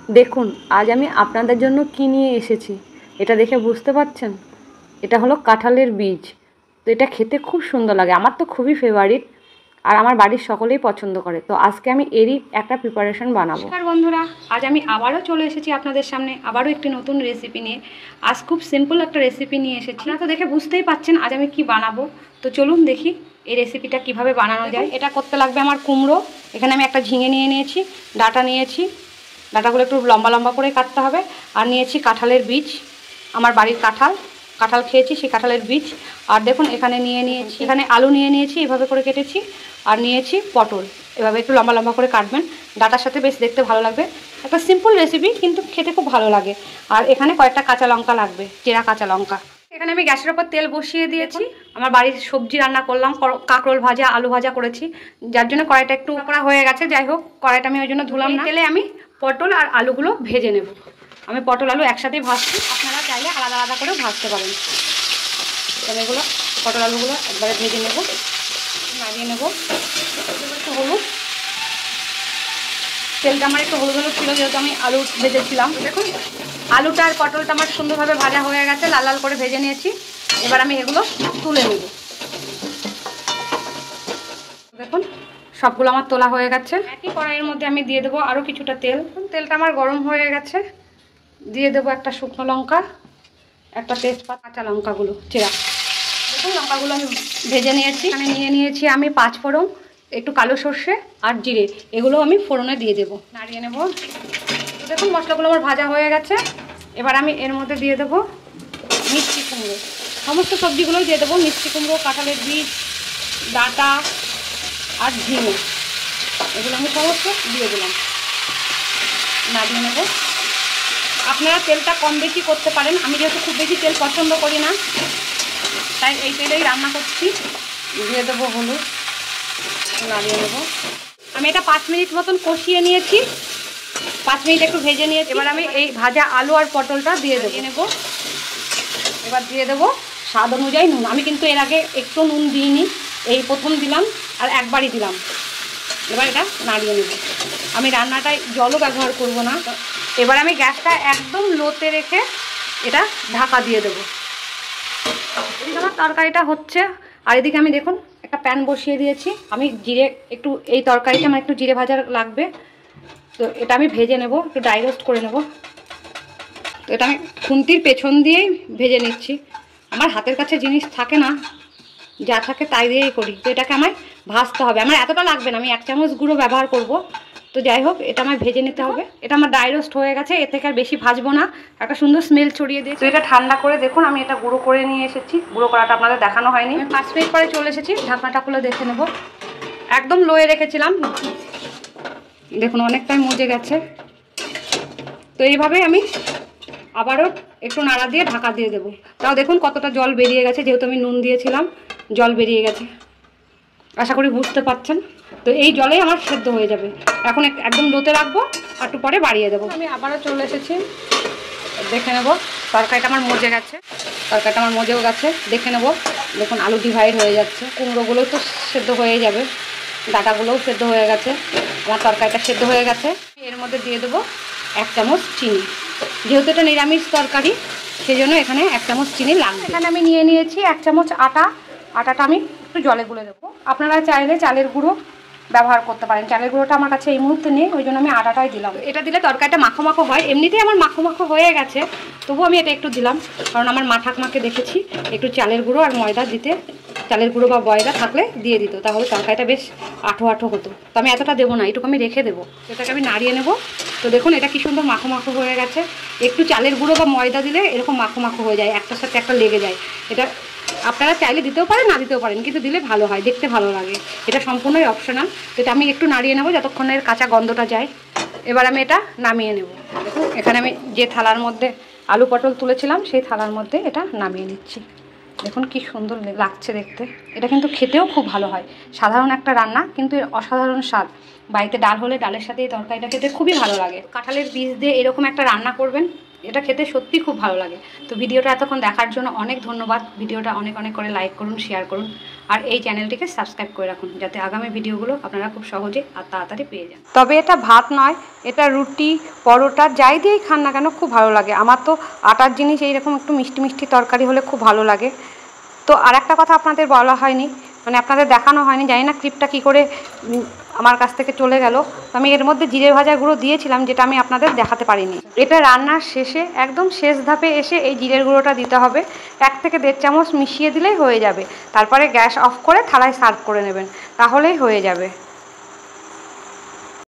দেখুন আজ আমি আপনাদের জন্য কী নিয়ে এসেছি। এটা দেখে বুঝতে পারছেন, এটা হলো কাঁঠালের বীজ। তো এটা খেতে খুব সুন্দর লাগে, আমার তো খুবই ফেভারিট, আর আমার বাড়ির সকলেই পছন্দ করে। তো আজকে আমি এরই একটা প্রিপারেশন বানাবো। নমস্কার বন্ধুরা, আজ আমি আবারও চলে এসেছি আপনাদের সামনে আবারও একটি নতুন রেসিপি নিয়ে। আজ খুব সিম্পল একটা রেসিপি নিয়ে এসেছি। আপনারা তো দেখে বুঝতেই পাচ্ছেন আজ আমি কি বানাবো। তো চলুন দেখি এই রেসিপিটা কিভাবে বানানো যায়। এটা করতে লাগবে আমার কুমড়ো। এখানে আমি একটা ঝিঙে নিয়ে নিয়েছি, ডাঁটা নিয়েছি, ডাঁটাগুলো একটু লম্বা লম্বা করে কাটতে হবে। আর নিয়েছি কাঁঠালের বীজ, আমার বাড়ির কাঁঠাল খেয়েছি সেই কাঁঠালের বীজ। আর দেখুন এখানে নিয়েছি, এখানে আলু নিয়েছি, এভাবে করে কেটেছি। আর নিয়েছি পটল, এভাবে একটু লম্বা লম্বা করে কাটবেন, ডাঁটার সাথে বেশ দেখতে ভালো লাগবে। একটা সিম্পল রেসিপি কিন্তু খেতে খুব ভালো লাগে। আর এখানে কয়েকটা কাঁচা লঙ্কা লাগবে, চেরা কাঁচা লঙ্কা। এখানে আমি গ্যাসের ওপর তেল বসিয়ে দিয়েছি। আমার বাড়ির সবজি রান্না করলাম, কাঁকরোল ভাজা, আলু ভাজা করেছি, যার জন্য কড়াইটা একটু কড়া হয়ে গেছে। যাই হোক, কড়াইটা আমি ওই জন্য ধুলাম না। তেলে আমি পটল আর আলুগুলো ভেজে নেব। আমি পটল আলু একসাথেই ভাজছি, আপনারা চাইলে আলাদা আলাদা করেও ভাজতে পারেন। আমি এগুলো পটল আলুগুলো একবারে ভেজে নেব, নাড়িয়ে নেব। একটু হলুদ, তেলটা আমার একটু হলুদ হলুদ ছিল যেহেতু আমি আলু ভেজেছিলাম। দেখুন আলুটা আর পটলটা আমার সুন্দরভাবে ভাজা হয়ে গেছে, লাল লাল করে ভেজে নিয়েছি। এবার আমি এগুলো তুলে নেব। দেখুন সবগুলো আমার তোলা হয়ে গেছে। একই কড়াইয়ের মধ্যে আমি দিয়ে দেবো আরও কিছুটা তেল। তেলটা আমার গরম হয়ে গেছে, দিয়ে দেবো একটা শুকনো লঙ্কা, একটা তেজপাতা, কাঁচা লঙ্কাগুলো চেরা। দেখুন লঙ্কাগুলো আমি ভেজে নিয়েছি। এখানে নিয়েছি আমি 5 ফোড়ন, একটু কালো সর্ষে আর জিরে, এগুলো আমি ফোড়নে দিয়ে দেবো, নাড়িয়ে নেব। দেখুন মশলাগুলো আমার ভাজা হয়ে গেছে। এবার আমি এর মধ্যে দিয়ে দেবো মিষ্টি কুমড়ো, সমস্ত সবজিগুলোই দিয়ে দেবো। মিষ্টি কুমড়ো, কাঁঠালের বীজ, ডাঁটা আর ঝিঙে, এগুলো আমি সমস্ত দিয়ে দিলাম, নাড়িয়ে নেব। আপনারা তেলটা কম বেশি করতে পারেন, আমি যেহেতু খুব বেশি তেল পছন্দ করি না তাই এই তেলেই রান্না করছি। দিয়ে দেবো হলুদ, নাড়িয়ে নেব। আমি এটা 5 মিনিট মতন কষিয়ে নিয়েছি, 5 মিনিট একটু ভেজে নিয়েছি। এবার আমি এই ভাজা আলু আর পটলটা দিয়ে নেব। এবার দিয়ে দেবো স্বাদ অনুযায়ী নুন। আমি কিন্তু এর আগে একটু নুন দিইনি, এই প্রথম দিলাম আর একবারই দিলাম। এবার এটা নাড়িয়ে নেব। আমি রান্নাটায় জলও ব্যবহার করব না। এবার আমি গ্যাসটা একদম লোতে রেখে এটা ঢাকা দিয়ে দেবো। এদিকে আমার তরকারিটা হচ্ছে, আর এদিকে আমি দেখুন একটা প্যান বসিয়ে দিয়েছি। আমি জিরে একটু, এই তরকারিতে আমার একটু জিরে ভাজা লাগবে, তো এটা আমি ভেজে নেব, একটু ড্রাই রোস্ট করে নেব। তো এটা আমি খুন্তির পেছন দিয়েই ভেজে নিচ্ছি। আমার হাতের কাছে জিনিস থাকে না, যা থাকে তাই দিয়েই করি। তো এটাকে আমায় ভাজতে হবে। আমার এতটা লাগবে না, আমি 1 চামচ গুঁড়ো ব্যবহার করব। তো যাই হোক এটা আমায় ভেজে নিতে হবে। এটা আমার ড্রাই রোস্ট হয়ে গেছে, এর থেকে আর বেশি ভাজবো না, একটা সুন্দর স্মেল ছড়িয়ে দিয়ে। তো এটা ঠান্ডা করে দেখুন আমি এটা গুঁড়ো করে নিয়ে এসেছি। গুঁড়ো করাটা আপনাদের দেখানো হয়নি। আমি 5 মিনিট পরে চলে এসেছি, ঢাকনাটা খুলে দেখে নেব। একদম লোয়ে রেখেছিলাম, দেখুন অনেকটাই মজে গেছে। তো এইভাবেই আমি আবারও একটু নাড়া দিয়ে ঢাকা দিয়ে দেবো। তাও দেখুন কতটা জল বেরিয়ে গেছে, যেহেতু আমি নুন দিয়েছিলাম জল বেরিয়ে গেছে, আশা করি বুঝতে পারছেন। তো এই জলেই আমার সেদ্ধ হয়ে যাবে। এখন একদম লোতে রাখবো, আর একটু পরে বাড়িয়ে দেবো। আমি আবারও চলে এসেছি, দেখে নেব তরকারিটা আমার মজে গেছে। তরকারিটা আমার মজেও গেছে, দেখে নেব। দেখুন আলু ডিভাইড হয়ে যাচ্ছে, কুমড়োগুলোও তো সেদ্ধ হয়ে যাবে, ডাঁটাগুলোও সেদ্ধ হয়ে গেছে, আমার তরকারিটা সেদ্ধ হয়ে গেছে। এর মধ্যে দিয়ে দেবো 1 চামচ চিনি। যেহেতু এটা নিরামিষ তরকারি সেই জন্য এখানে 1 চামচ চিনি লাগবে। এখানে আমি নিয়েছি 1 চামচ আটাটা আমি একটু জলে গুলে দেবো। আপনারা চাইলে চালের গুঁড়ো ব্যবহার করতে পারেন, চালের গুঁড়োটা আমার কাছে এই মুহূর্তে নেই, ওই জন্য আমি আটাটাই দিলাম। এটা দিলে তরকারিটা মাখো মাখো হয়, এমনিতেই আমার মাখো মাখো হয়ে গেছে, তবু আমি এটা একটু দিলাম, কারণ আমার মা ঠাকমাকে দেখেছি একটু চালের গুঁড়ো আর ময়দা দিতে, চালের গুঁড়ো বা ময়দা থাকলে দিয়ে দিত, তাহলে তরকারিটা বেশ আঠো আঠো হতো। তো আমি এতটা দেবো না, এটুকু আমি রেখে দেবো। এটাকে আমি নাড়িয়ে নেব। তো দেখুন এটা কি সুন্দর মাখো মাখো হয়ে গেছে। একটু চালের গুঁড়ো বা ময়দা দিলে এরকম মাখো মাখো হয়ে যায়, একটার সাথে একটা লেগে যায়। এটা আপনারা চাইলে দিতেও পারেন, না দিতেও পারেন, কিন্তু দিলে ভালো হয়, দেখতে ভালো লাগে। এটা সম্পূর্ণই অপশনাল। তো এটা আমি একটু নাড়িয়ে নেব যতক্ষণ এর কাঁচা গন্ধটা যায়। এবার আমি এটা নামিয়ে নেব। দেখুন এখানে আমি যে থালার মধ্যে আলু পটল তুলেছিলাম সেই থালার মধ্যে এটা নামিয়ে নিচ্ছি। দেখুন কি সুন্দর লাগছে দেখতে। এটা কিন্তু খেতেও খুব ভালো হয়, সাধারণ একটা রান্না কিন্তু এর অসাধারণ স্বাদ। বাড়িতে ডাল হলে ডালের সাথে এই তরকারিটা খেতে খুবই ভালো লাগে। কাঁঠালের বীজ দিয়ে এরকম একটা রান্না করবেন, এটা খেতে সত্যি খুব ভালো লাগে। তো ভিডিওটা এতক্ষণ দেখার জন্য অনেক ধন্যবাদ। ভিডিওটা অনেক অনেক করে লাইক করুন, শেয়ার করুন, আর এই চ্যানেলটিকে সাবস্ক্রাইব করে রাখুন, যাতে আগামী ভিডিওগুলো আপনারা খুব সহজে আর তাড়াতাড়ি পেয়ে যান। তবে এটা ভাত নয়, এটা রুটি, পরোটা যাই দিয়েই খান না কেন খুব ভালো লাগে। আমার তো আটার জিনিস এইরকম একটু মিষ্টি মিষ্টি তরকারি হলে খুব ভালো লাগে। তো আর একটা কথা আপনাদের বলা হয়নি, মানে আপনাদের দেখানো হয়নি, জানি না ক্লিপটা কী করে আমার কাছ থেকে চলে গেল। তো আমি এর মধ্যে জিরে ভাজা গুঁড়ো দিয়েছিলাম, যেটা আমি আপনাদের দেখাতে পারিনি। এটা রান্নার শেষে একদম শেষ ধাপে এসে এই জিরের গুঁড়োটা দিতে হবে। 1 থেকে 1.5 চামচ মিশিয়ে দিলেই হয়ে যাবে। তারপরে গ্যাস অফ করে থালায় সার্ভ করে নেবেন, তাহলেই হয়ে যাবে।